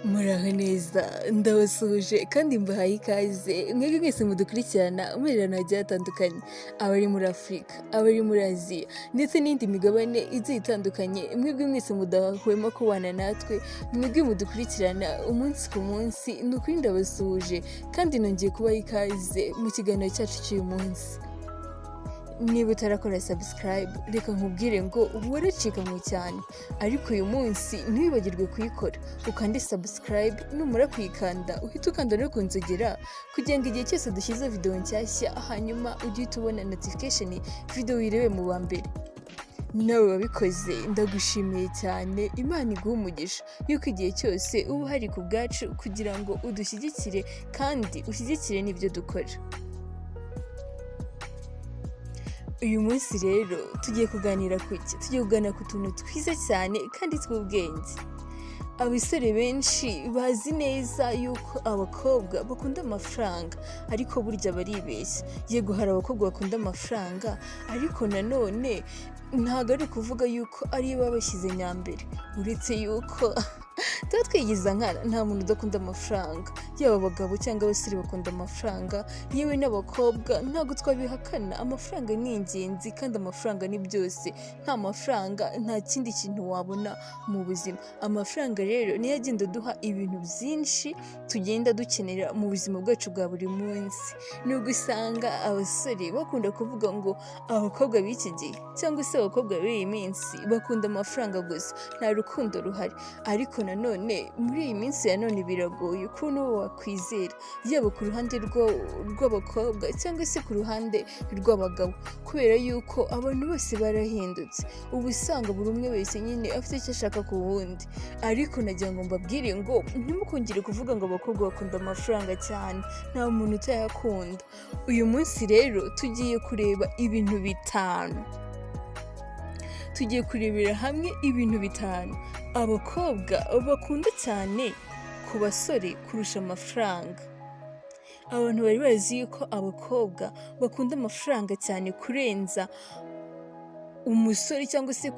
Muraho neza ndabasuhuje kandi mbahaye ikaze mwebwe mwese mudukurikirana muhererano hagiye hatandukanye, abari muri Afurika, abari muri Aziya ndetse n'indi migabane igiye itandukanye. Mwebwe mwese mudahwema kubana natwe, mwebwe mudukurikirana umunsi ku munsi, ni ukuri ndabasuhuje kandi nongeye kubaha ikaze mu kiganiro cyacu cy'uyu munsi. Niba utarakora subscribe reka nkubwire ngo waracikanywe cyane, ariko uyu munsi ntiwibagirwe kuyikora ukande subscribe, numara kuyikanda uhita ukanda no kunzogera kugira ngo igihe cyose dushyize video nshyashya hanyuma ujye ubona notification video wirebe mu ba mbere. Nawe wabikoze ndagushimiye cyane, Imana iguhe umugisha yuko igihe cyose uba uhari ku bwacu kugira ngo udushyigikire kandi ushyigikire n'ibyo dukora. Uyu munsi rero tugiye kuganira ku iki? Tugiye kuganira ku tuntu twiza cyane kandi tw'ubwenge. Abasore benshi bazi neza yuko abakobwa bakunda amafaranga, ariko burya baribeshya. Yego hari abakobwa bakunda amafaranga, ariko nanone ntabwo ari ukuvuga yuko ariyo baba bashyize nyambere, uretse yuko tuba twigiza nkana, nta muntu udakunda amafaranga. Yaba abagabo cyangwa abasore bakunda amafaranga, yewe n'abakobwa ntabwo twabihakana. Amafaranga ni ingenzi kandi amafaranga ni byose. Nta mafaranga nta kindi kintu wabona mu buzima. Amafaranga rero niyo agenda aduha ibintu byinshi tugenda dukenera mu buzima bwacu bwa buri munsi. Nubwo usanga abasore bakunda kuvuga ngo abakobwa b'iki gihe cyangwa se abakobwa b'iyi minsi bakunda amafaranga gusa, nta rukundo ruhari. Ariko nanone muri iyi minsi ya none biragoye ukuntu wakwizera, yaba ku ruhande rw'abakobwa cyangwa se ku ruhande rw'abagabo, kubera yuko abantu bose barahindutse. Ubu usanga buri umwe wese nyine afite icyo ashaka ku wundi. Ariko nagira ngo mbabwire ngo ntimukongere kuvuga ngo abakobwa bakunda amafaranga cyane, nta muntu utayakunda. Uyu munsi rero tugiye kureba ibintu bitanu. Tugiye kurebera hamwe ibintu bitanu abakobwa bakunda cyane ku basore kurusha amafaranga. Abantu bari bazi yuko abakobwa bakunda amafaranga cyane kurenza umusore, cyangwa se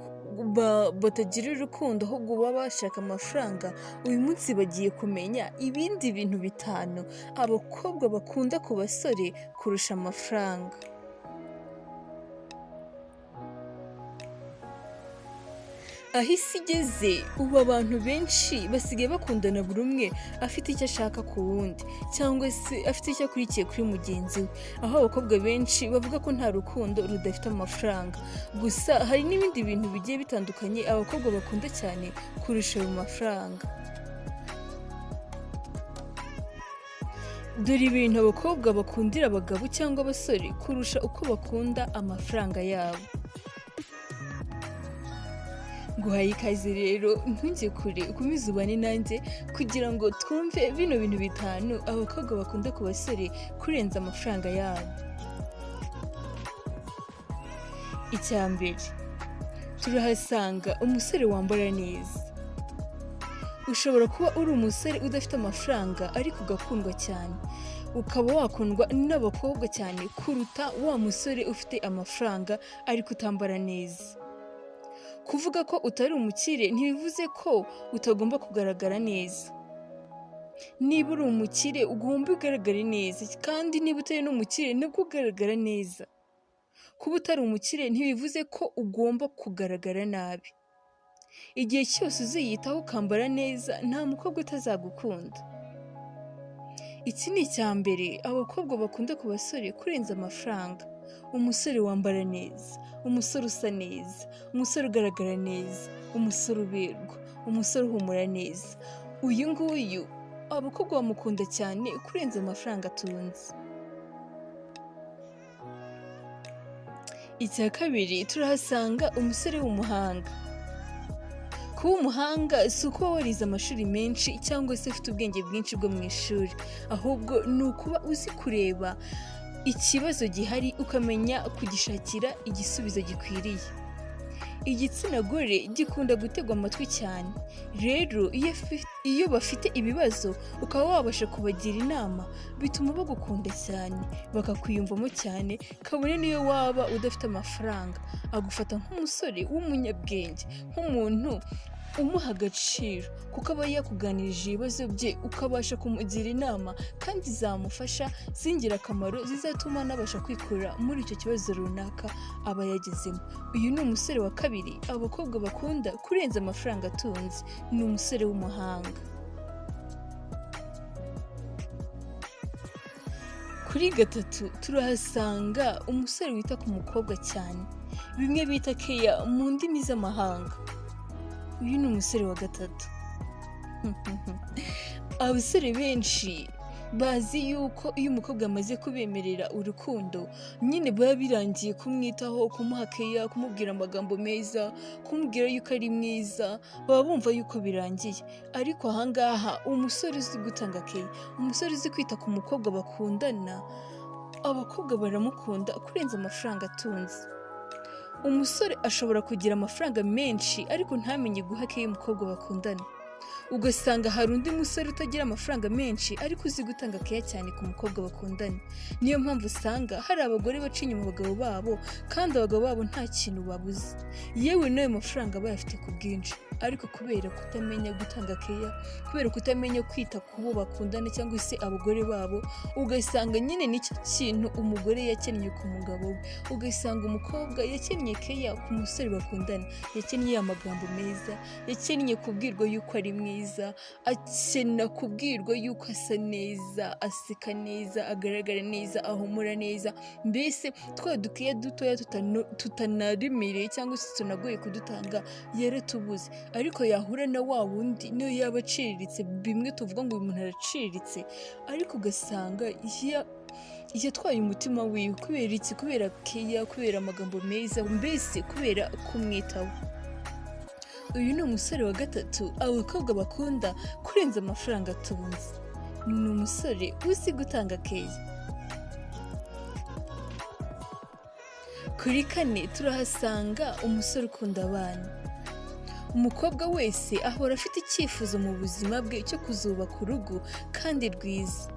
batagira urukundo ahubwo baba bashaka amafaranga. Uyu munsi bagiye kumenya ibindi bintu bitanu abakobwa bakunda ku basore kurusha amafaranga. Aho isi igeze ubu abantu benshi basigaye bakundana buri umwe afite icyo ashaka ku wundi, cyangwa se afite icyo akurikiye kuri mugenzi we. Aho abakobwa benshi bavuga ko nta rukundo rudafite amafaranga. Gusa hari n'ibindi bintu bigiye bitandukanye abakobwa bakunda cyane kurusha ayo mafaranga. Dore ibintu abakobwa bakundira abagabo cyangwa abasore kurusha uko bakunda amafaranga yabo. Guhaye ikaze rero, ntujye kure, ukomeze ubane nanjye kugira ngo twumve bino bintu bitanu abakobwa bakunda ku basore kurenza amafaranga yabo. Icya mbere, turahasanga umusore wambara neza. Ushobora kuba uri umusore udafite amafaranga ariko ugakundwa cyane, ukaba wakundwa n'abakobwa cyane kuruta wa musore ufite amafaranga ariko utambara neza. Kuvuga ko utari umukire ntibivuze ko utagomba kugaragara neza. Niba uri umukire ugomba ugaragare neza, kandi niba utari n'umukire nabwo ugaragara neza. Kuba utari umukire ntibivuze ko ugomba kugaragara nabi. Igihe cyose uziyitaho ukambara neza, nta mukobwa utazagukunda. Iki ni icya mbere abakobwa bakunda ku basore kurenza amafaranga. Umusore wambara neza, umusore usa neza, umusore ugaragara neza, umusore uberwa, umusore uhumura neza. Uyu nguyu abakobwa bamukunda cyane kurenza amafaranga atunze. Icya kabiri, turahasanga umusore w'umuhanga. Kuba umuhanga si ukuba warize amashuri menshi cyangwa se ufite ubwenge bwinshi bwo mu ishuri, ahubwo ni ukuba uzi kureba ikibazo gihari ukamenya kugishakira igisubizo gikwiriye. igitsina gore gikunda gutegwa amatwi cyane. Rero iyo bafite ibibazo ukaba wabasha kubagira inama, bituma bagukunda cyane, bakakwiyumvamo cyane, kabone niyo waba udafite amafaranga, agufata nk'umusore w'umunyabwenge, nk'umuntu umuha agaciro, kuko aba yakuganirije ibibazo bye ukabasha kumugira inama kandi zamufasha z'ingirakamaro zizatuma anabasha kwikura muri icyo kibazo runaka aba yagezemo. Uyu ni umusore wa kabiri abakobwa bakunda kurenza amafaranga atunze. Ni umusore w'umuhanga. Kuri gatatu turahasanga umusore wita ku mukobwa cyane, bimwe bita keya mu ndimi z'amahanga. Uyu ni umusore wa gatatu. Abasore benshi bazi yuko iyo umukobwa amaze kubemerera urukundo, nyine biba birangiye kumwitaho, kumuha keya, kumubwira amagambo meza, kumubwira yuko ari mwiza, baba bumva yuko birangiye. Ariko ahangaha umusore uzi gutanga keya, umusore uzi kwita ku mukobwa bakundana, abakobwa baramukunda kurenza amafaranga atunze. Umusore ashobora kugira amafaranga menshi ariko ntamenye guha keya umukobwa bakundana. Ugasanga hari undi musore utagira amafaranga menshi ariko uzi gutanga keya cyane ku mukobwa bakundana. Niyo mpamvu usanga hari abagore baca inyuma abagabo babo kandi abagabo babo nta kintu babuze, yewe n'ayo mafaranga bayafite ku bwinshi, ariko kubera kutamenya gutanga keya, kubera kutamenya kwita ku bo bakundana cyangwa se abagore babo, ugasanga nyine nicyo kintu umugore yakennye ku mugabo we. Ugasanga umukobwa yakennye keya ku musore bakundana, yakennye amagambo meza, yakennye kubwirwa yuko ari mwiza, akena kubwirwa yuko asa neza, aseka neza, agaragara neza, ahumura neza. Mbese twa dukeya dutoya tutanaremereye cyangwa se tunagoye kudutanga yaratubuze. Ariko yahura na wa wundi niyo yaba aciriritse, bimwe tuvuga ngo uyu muntu araciriritse, ariko ugasanga yatwaye umutima wiwe. Kubera iki? Kubera keya, kubera amagambo meza, mbese kubera kumwitaho. Uyu ni umusore wa gatatu abakobwa bakunda kurenza amafaranga atunze. Ni umusore uzi gutanga keya. Kuri kane turahasanga umusore ukunda abana. Umukobwa wese ahora afite icyifuzo mu buzima bwe cyo kuzubaka urugo kandi rwiza.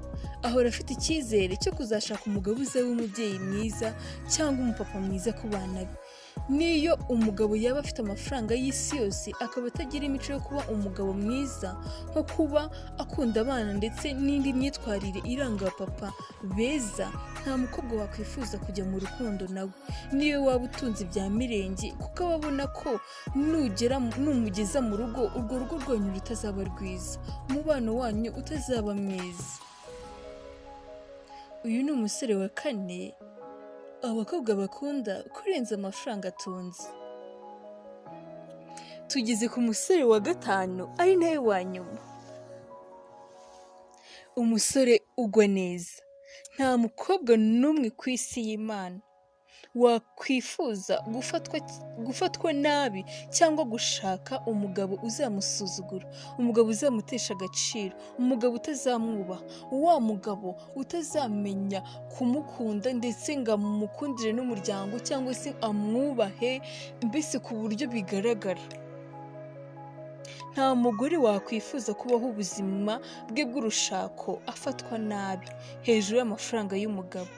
Ahora afite icyizere cyo kuzashaka umugabo uzaba umubyeyi mwiza cyangwa umupapa mwiza ku bana be. Niyo umugabo yaba afite amafaranga y'isi yose akaba atagira imico yo kuba umugabo mwiza, nko kuba akunda abana ndetse n'indi myitwarire iranga papa beza, nta mukobwa wakwifuza kujya mu rukundo nawe. Niyo waba utunze ibya mirenge, kuko ababona ko numugeza mu rugo, urwo rugo rwanyu rutazaba rwiza, umubano wanyu utazaba mwiza. Uyu ni umusore wa kane abakobwa bakunda kurenza amafaranga atunze. Tugeze ku musore wa gatanu ari nawe wa nyuma. Umusore ugwa neza. Nta mukobwa n'umwe ku isi y'Imana wakwifuza gufatwa nabi cyangwa gushaka umugabo uzamusuzugura, umugabo uzamutesha agaciro, umugabo utazamwubaha, wa mugabo utazamenya kumukunda ndetse ngo amukundire n'umuryango cyangwa se amwubahe, mbese ku buryo bigaragara. Nta mugore wakwifuza kubaho ubuzima bwe bw'urushako afatwa nabi hejuru y'amafaranga y'umugabo.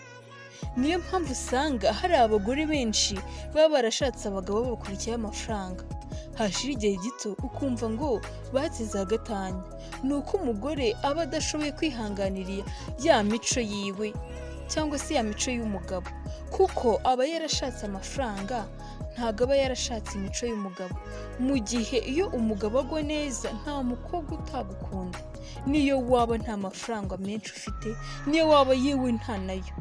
Niyo mpamvu usanga hari abagore benshi baba barashatse abagabo babakurikiyeho amafaranga. Hashira igihe gito ukumva ngo batsize agatanya. Ni uko umugore aba adashoboye kwihanganira ya mico yiwe cyangwa se ya mico y'umugabo, kuko aba yarashatse amafaranga, ntabwo aba yarashatse imico y'umugabo. Mu gihe iyo umugabo agwa neza nta mukobwa utagukunda, niyo waba nta mafaranga menshi ufite, niyo waba yewe nta nayo,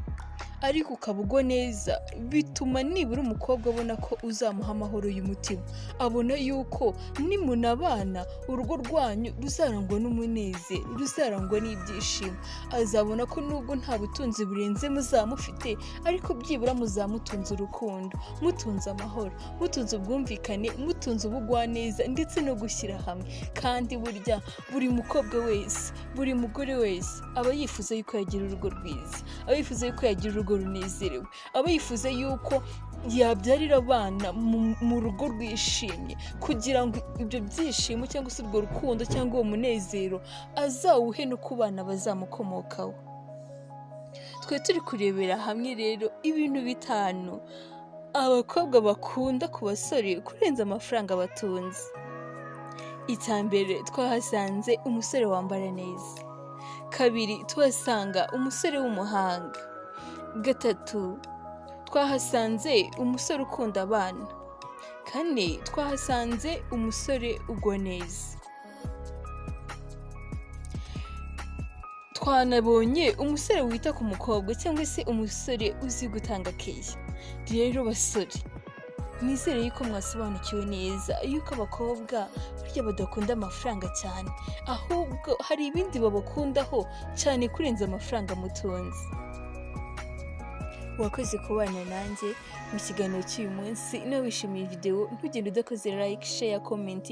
ariko ukaba ugwa neza, bituma nibura umukobwa abona ko uzamuha amahoro y'umutima, abona yuko nimunabana urugo rwanyu ruzarangwa n'umunezero, ruzarangwa n'ibyishimo. Azabona ko nubwo nta butunzi burenze muzamufite, ariko byibura muzamutunze urukundo, mutunze amahoro, mutunze ubwumvikane, mutunze ubugwaneza ndetse no gushyira hamwe. Kandi burya buri mukobwa wese, buri mugore wese aba yifuza yuko yagira urugo rwiza, aba yifuza yuko yagira urugo runezerewe, aba yifuza yuko yabyarira abana mu rugo rwishimye, kugira ngo ibyo byishimo cyangwa se urwo rukundo cyangwa uwo munezero azawuhe no ku bana bazamukomokaho. Twe turi kurebera hamwe rero ibintu 5 abakobwa bakunda ku basore kurenza amafaranga batunze. Icya mbere twahasanze umusore wambara neza. 2 tuhasanga umusore w'umuhanga. 3 twahasanze umusore ukunda abana. 4 twahasanze umusore ugwa neza. Twanabonye umusore wita ku mukobwa cyangwa se umusore uzi gutanga keya. Rero basore, nizere yuko mwasobanukiwe neza yuko abakobwa burya badakunda amafaranga cyane, ahubwo hari ibindi babakundaho cyane kurenza amafaranga mutunze. Wakoze kubana nanjye mu kiganiro cy'uyu munsi. Niba wishimiye video ntugende udakoze like, share, comment